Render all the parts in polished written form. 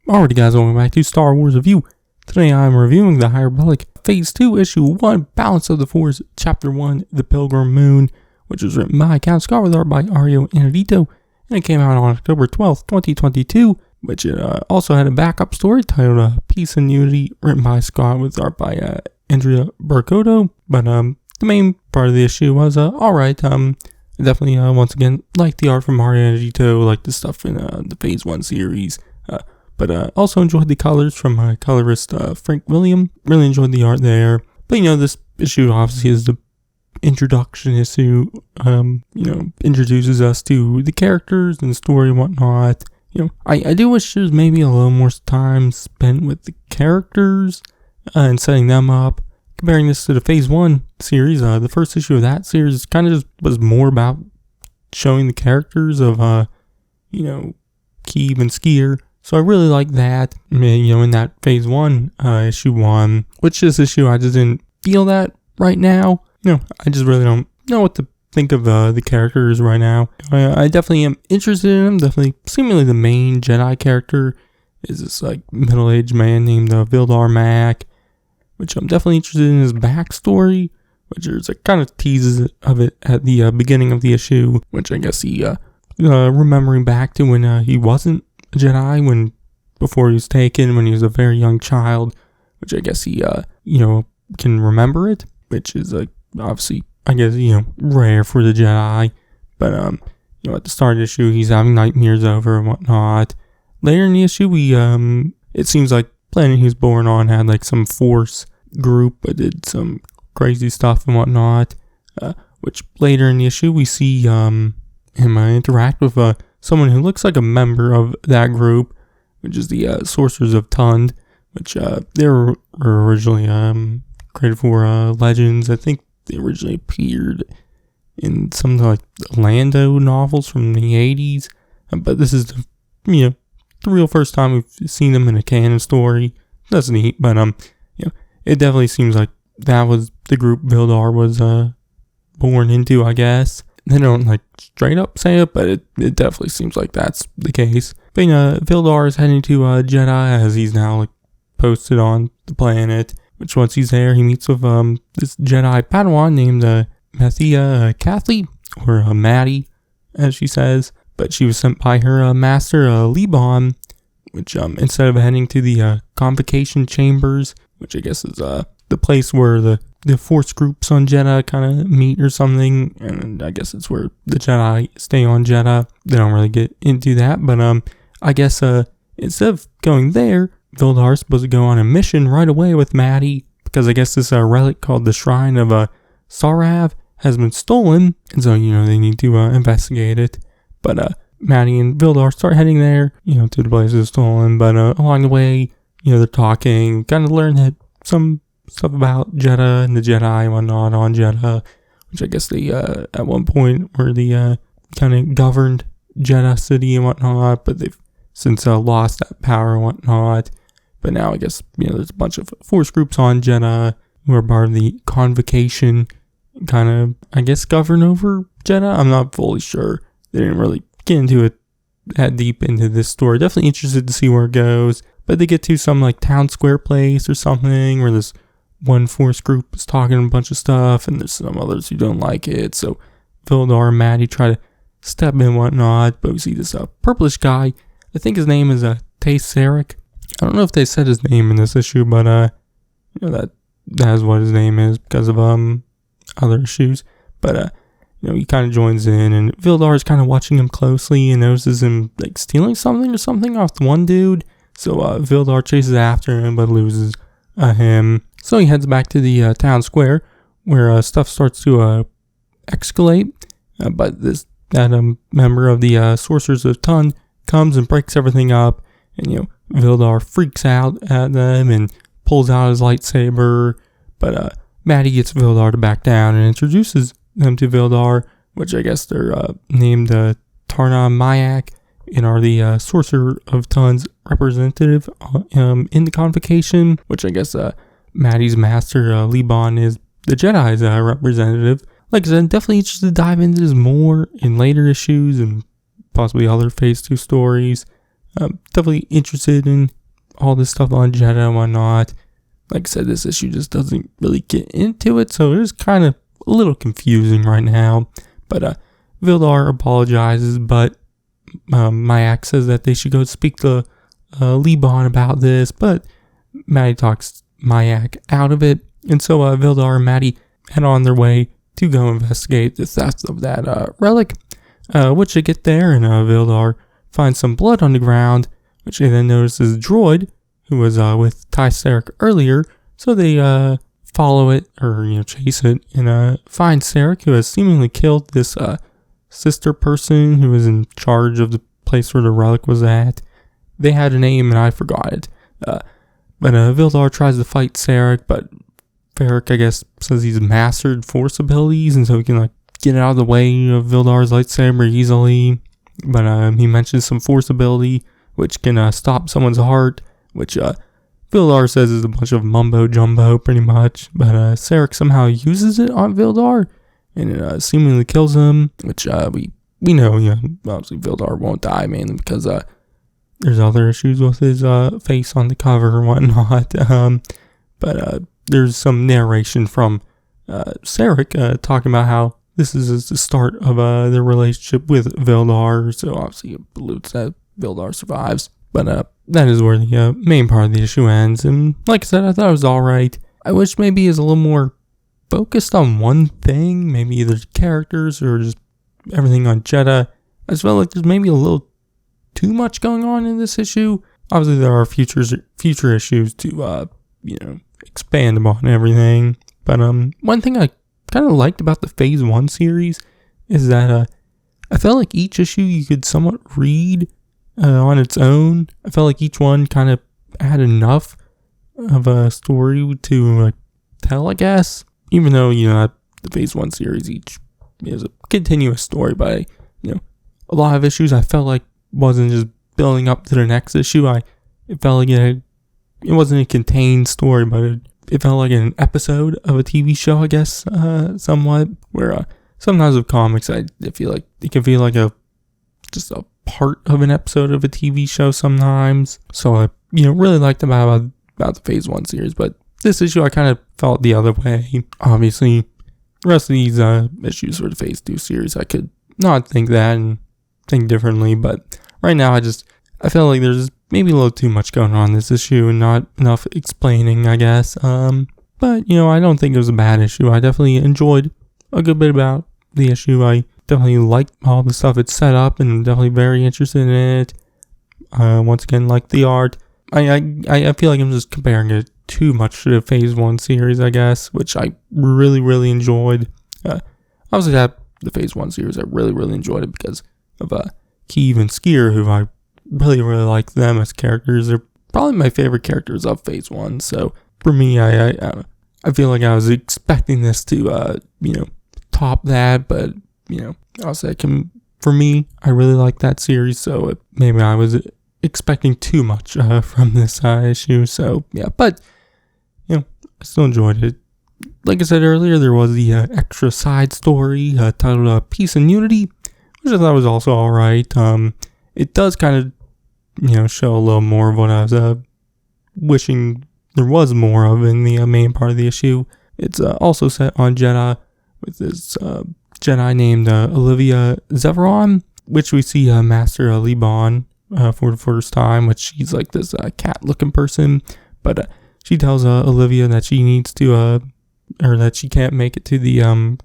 Alrighty guys, welcome back to Star Wars Review. Today I'm reviewing The High Republic Phase 2, Issue 1, Balance of the Force, Chapter 1, The Pilgrim Moon, which was written by Cavan Scott with art by Ario Inedito, and it came out on October 12th, 2022, which also had a backup story titled Peace and Unity, written by Scott with art by Andrea Burkoto, but the main part of the issue was alright. I definitely once again liked the art from Ario Inedito, like the stuff in the Phase 1 series. But also enjoyed the colors from colorist Frank William. Really enjoyed the art there. But this issue obviously is the introduction issue. Introduces us to the characters and the story and whatnot. I do wish there was maybe a little more time spent with the characters and setting them up. Comparing this to the Phase 1 series, the first issue of that series kind of just was more about showing the characters of, Keeve and Skier. So I really like that, in that Phase 1, Issue 1, which this issue I just didn't feel that right now. I just really don't know what to think of the characters right now. I definitely am interested in them. Definitely, seemingly the main Jedi character is this middle-aged man named Vildar Mack, which I'm definitely interested in his backstory, which there's kind of teases of it at the beginning of the issue, which I guess he remembering back to when he wasn't a Jedi, before he was taken, when he was a very young child, which I guess he can remember it, which is obviously I guess rare for the Jedi. But at the start of the issue he's having nightmares over and whatnot. Later in the issue it seems like planet he was born on had some Force group that did some crazy stuff and whatnot, which later in the issue we see him interact with someone who looks like a member of that group, which is the Sorcerers of Tund, which they were originally created for Legends. I think they originally appeared in some Lando novels from the 80s, but this is the real first time we've seen them in a canon story. That's neat, but it definitely seems like that was the group Vildar was born into, I guess. They don't straight up say it, but it definitely seems like that's the case. But Vildar is heading to Jedha, as he's now posted on the planet, which once he's there he meets with this Jedi Padawan named Mathia Cathly, or Maddie as she says, but she was sent by her master Liban, which instead of heading to the convocation chambers, which I guess is the place where the Force groups on Jedha kind of meet or something, and I guess it's where the Jedi stay on Jedha. They don't really get into that, but I guess instead of going there, Vildar's supposed to go on a mission right away with Maddie, because I guess this relic called the Shrine of Sarav has been stolen, and so they need to investigate it. But Maddie and Vildar start heading there, to the place that's stolen, but along the way, they're talking, kind of learn that some stuff about Jedha and the Jedi and whatnot on Jedha, which I guess they at one point were the kind of governed Jedha city and whatnot, but they've since lost that power and whatnot. But now I guess there's a bunch of Force groups on Jedha who are part of the convocation, kind of I guess govern over Jedha. I'm not fully sure. They didn't really get into it that deep into this story. Definitely interested to see where it goes. But they get to some town square place or something where this one Force group is talking a bunch of stuff, and there's some others who don't like it. So Vildar and Maddie try to step in and whatnot, but we see this purplish guy. I think his name is Tay Sarek. I don't know if they said his name in this issue, but that is what his name is because of other issues. But he kind of joins in, and Vildar is kind of watching him closely and notices him stealing something or something off the one dude. So Vildar chases after him, but loses him. So he heads back to the town square, where stuff starts to escalate. But that member of the Sorcerers of Tund comes and breaks everything up, and Vildar freaks out at them and pulls out his lightsaber. But Maddie gets Vildar to back down and introduces them to Vildar, which I guess they're named Tarna Mayak, and are the Sorcerer of Tund's representative in the convocation, which I guess Maddie's master Liban is the Jedi's representative. Like I said, definitely interested to dive into this more in later issues and possibly other Phase 2 stories. definitely interested in all this stuff on Jeddah and whatnot. Like I said, this issue just doesn't really get into it, so it's kind of a little confusing right now. But Vildar apologizes, but Mayak says that they should go speak to Liban about this, but Maddie talks Mayak out of it, and so Vildar and Maddie head on their way to go investigate the theft of that relic, which they get there, and Vildar finds some blood on the ground, which they then notice is a droid who was with Ty Sarek earlier, so they follow it, or chase it, and find Sarek, who has seemingly killed this sister person who was in charge of the place where the relic was at. They had a name and I forgot it. But Vildar tries to fight Sarek, but Sarek, I guess, says he's mastered Force abilities, and so he can get out of the way of Vildar's lightsaber easily. But he mentions some Force ability, which can stop someone's heart, which Vildar says is a bunch of mumbo jumbo, pretty much. But Sarek somehow uses it on Vildar, and it seemingly kills him, which we know, obviously Vildar won't die, mainly because there's other issues with his face on the cover and whatnot. But there's some narration from Sarek talking about how this is the start of their relationship with Vildar, so obviously it alludes that Vildar survives. But that is where the main part of the issue ends, and like I said, I thought it was alright. I wish maybe it was a little more focused on one thing, maybe either characters or just everything on Jeddah. I just felt like there's maybe a little too much going on in this issue. Obviously, there are future issues to expand upon everything. But one thing I kind of liked about the Phase 1 series is that I felt like each issue you could somewhat read on its own. I felt like each one kind of had enough of a story to tell, I guess. Even though, the Phase 1 series each is a continuous story, but, a lot of issues I felt like wasn't just building up to the next issue. It felt like it wasn't a contained story, but it felt like an episode of a TV show, I guess, somewhat. Where sometimes with comics, I feel like it can feel like just a part of an episode of a TV show sometimes. So I, really liked about the Phase 1 series, but this issue I kind of felt the other way. Obviously, the rest of these issues for the Phase 2 series, I could not think that and think differently, but right now I feel like there's maybe a little too much going on in this issue and not enough explaining, I guess. But I don't think it was a bad issue. I definitely enjoyed a good bit about the issue. I definitely liked all the stuff it's set up, and I'm definitely very interested in it. Once again, like the art. I feel like I'm just comparing it too much to the Phase 1 series, I guess, which I really, really enjoyed. Obviously, the Phase 1 series, I really, really enjoyed it because of Cavan and Skier, who I really, really like them as characters. They're probably my favorite characters of Phase 1, so for me, I feel like I was expecting this to, top that, but, obviously for me, I really like that series, so maybe I was expecting too much from this issue, so, yeah, but, I still enjoyed it. Like I said earlier, there was the extra side story titled Peace and Unity, which I thought was also alright. It does kind of, show a little more of what I was wishing there was more of in the main part of the issue. It's also set on Jeddah with this Jedi named Olivia Zeveron, which we see Master Liban for the first time, which she's like this cat-looking person, but she tells Olivia that she needs to, or that she can't make it to the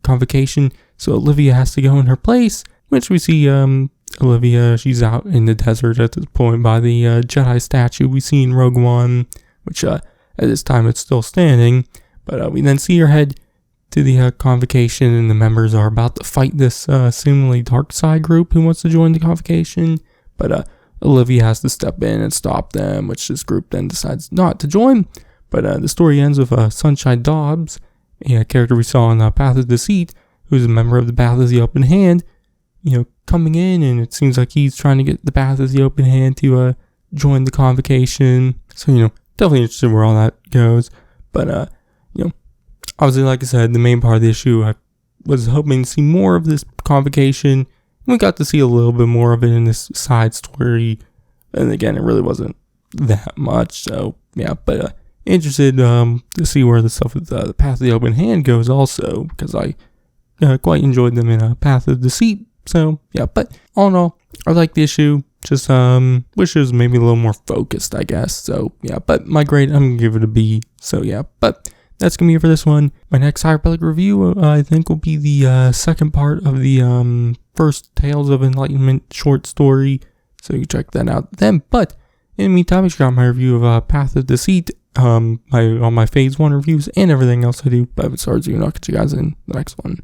convocation, so Olivia has to go in her place, which we see Olivia, she's out in the desert at this point by the Jedi statue we see in Rogue One, which at this time it's still standing, but we then see her head to the convocation, and the members are about to fight this seemingly dark side group who wants to join the convocation, but Olivia has to step in and stop them, which this group then decides not to join. But the story ends with Sunshine Dobbs, a character we saw in Path of Deceit, who's a member of the Path of the Open Hand, coming in, and it seems like he's trying to get the Path of the Open Hand to join the convocation. So, definitely interested where all that goes. But, obviously, like I said, the main part of the issue, I was hoping to see more of this convocation. We got to see a little bit more of it in this side story And again, it really wasn't that much. So yeah, but interested to see where the stuff with the Path of the Open Hand goes also, because I quite enjoyed them in Path of Deceit. So yeah, but all in all, I like the issue. Just wish it was maybe a little more focused, I guess. So yeah, but my grade, I'm gonna give it a B. So yeah, but that's gonna be it for this one. My next Cyberpunk review, I think, will be the second part of the first Tales of Enlightenment short story. So you can check that out then. But in the meantime, I got my review of Path of Deceit, all my Phase 1 reviews, and everything else I do. But as far as I'll catch you guys in the next one.